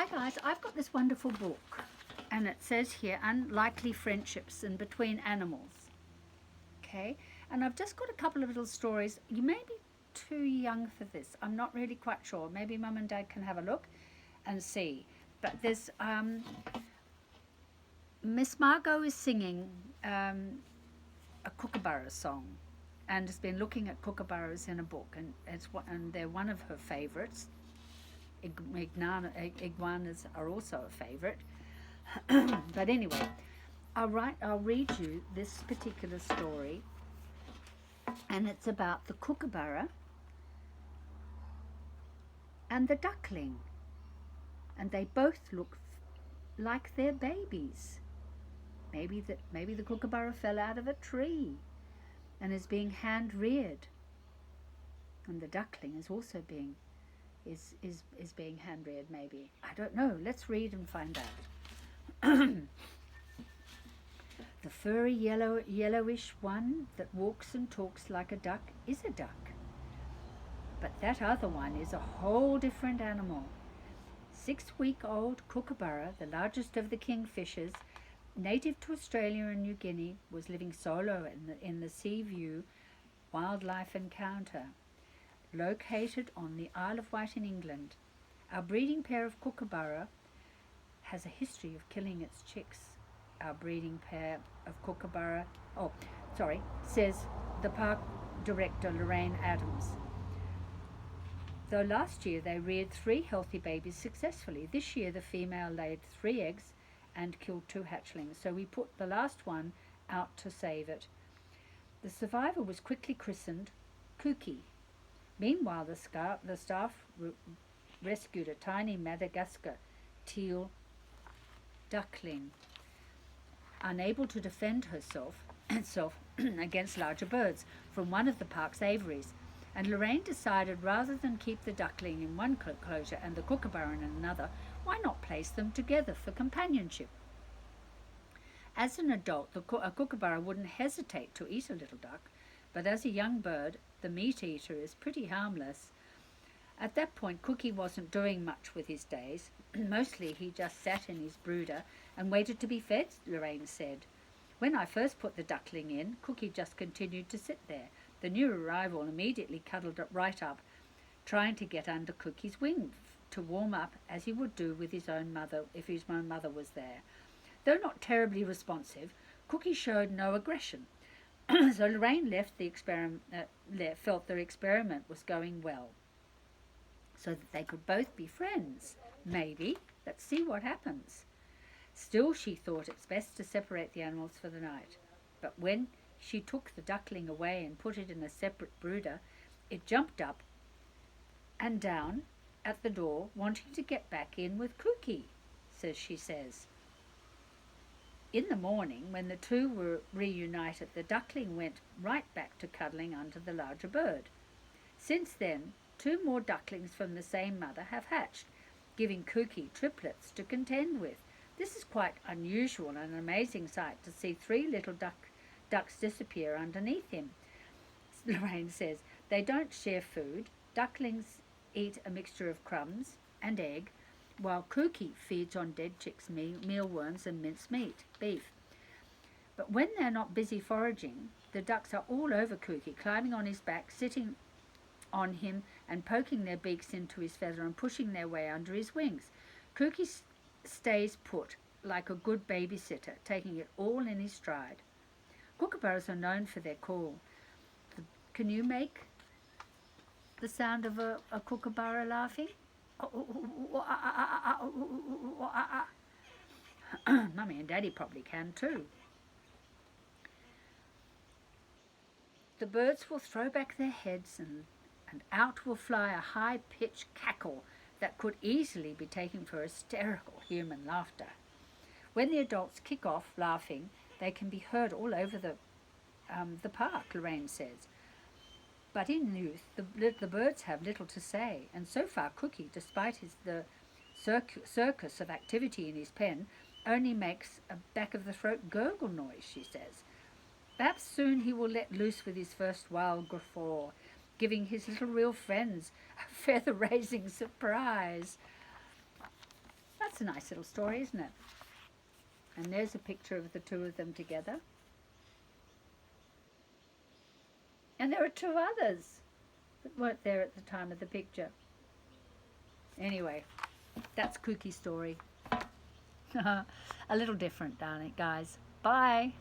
Hi guys, I've got this wonderful book and it says here Unlikely Friendships in Between Animals. Okay, and I've just got a couple of little stories. You may be too young for this. I'm not really quite sure. Maybe Mum and Dad can have a look and see. But there's Miss Margot is singing a kookaburra song and has been looking at kookaburras in a book, and they're one of her favorites. Iguanas are also a favorite. But anyway, I'll read you this particular story, and it's about the kookaburra and the duckling, and they both look like they're babies. Maybe the kookaburra fell out of a tree and is being hand reared, and the duckling is also being hand reared. Maybe, I don't know. Let's read and find out. The furry yellowish one that walks and talks like a duck is a duck, but that other one is a whole different animal. 6-week-old kookaburra, the largest of the kingfishers, native to Australia and New Guinea, was living solo in the Seaview Wildlife Encounter, located on the Isle of Wight in England. Our breeding pair of kookaburra has a history of killing its chicks. Our breeding pair of kookaburra, says the park director Lorraine Adams. Though last year they reared 3 healthy babies successfully, this year the female laid 3 eggs and killed 2 hatchlings, so we put the last one out to save it. The survivor was quickly christened Cookie. Meanwhile, the staff rescued a tiny Madagascar teal duckling, unable to defend herself against larger birds, from one of the park's aviaries. And Lorraine decided, rather than keep the duckling in one closure and the kookaburra in another, why not place them together for companionship? As an adult, a kookaburra wouldn't hesitate to eat a little duck, but as a young bird, the meat eater is pretty harmless. At that point, Cookie wasn't doing much with his days. Mostly he just sat in his brooder and waited to be fed, Lorraine said. When I first put the duckling in, Cookie just continued to sit there. The new arrival immediately cuddled right up, trying to get under Cookie's wing to warm up, as he would do with his own mother if his own mother was there. Though not terribly responsive, Cookie showed no aggression. So Lorraine felt their experiment was going well, so that they could both be friends. Maybe. Let's see what happens. Still, she thought it's best to separate the animals for the night. But when she took the duckling away and put it in a separate brooder, it jumped up and down at the door, wanting to get back in with Cookie, she says. In the morning, when the two were reunited, the duckling went right back to cuddling under the larger bird. Since then, 2 more ducklings from the same mother have hatched, giving Cookie triplets to contend with. This is quite unusual and an amazing sight to see 3 little ducks disappear underneath him. Lorraine says they don't share food. Ducklings eat a mixture of crumbs and egg, while Cookie feeds on dead chicks' mealworms and minced beef. But when they're not busy foraging, the ducks are all over Cookie, climbing on his back, sitting on him and poking their beaks into his feather and pushing their way under his wings. Cookie stays put like a good babysitter, taking it all in his stride. Kookaburras are known for their call. Can you make the sound of a kookaburra laughing? Mummy and Daddy probably can too. The birds will throw back their heads and out will fly a high-pitched cackle that could easily be taken for hysterical human laughter. When the adults kick off laughing, they can be heard all over the park, Lorraine says. But in youth, the birds have little to say, and so far Cookie, despite the circus of activity in his pen, only makes a back-of-the-throat gurgle noise, she says. Perhaps soon he will let loose with his first wild guffaw, giving his little real friends a feather-raising surprise. That's a nice little story, isn't it? And there's a picture of the two of them together. And there are two others that weren't there at the time of the picture. Anyway, that's Kooky Story. A little different, darling guys. Bye.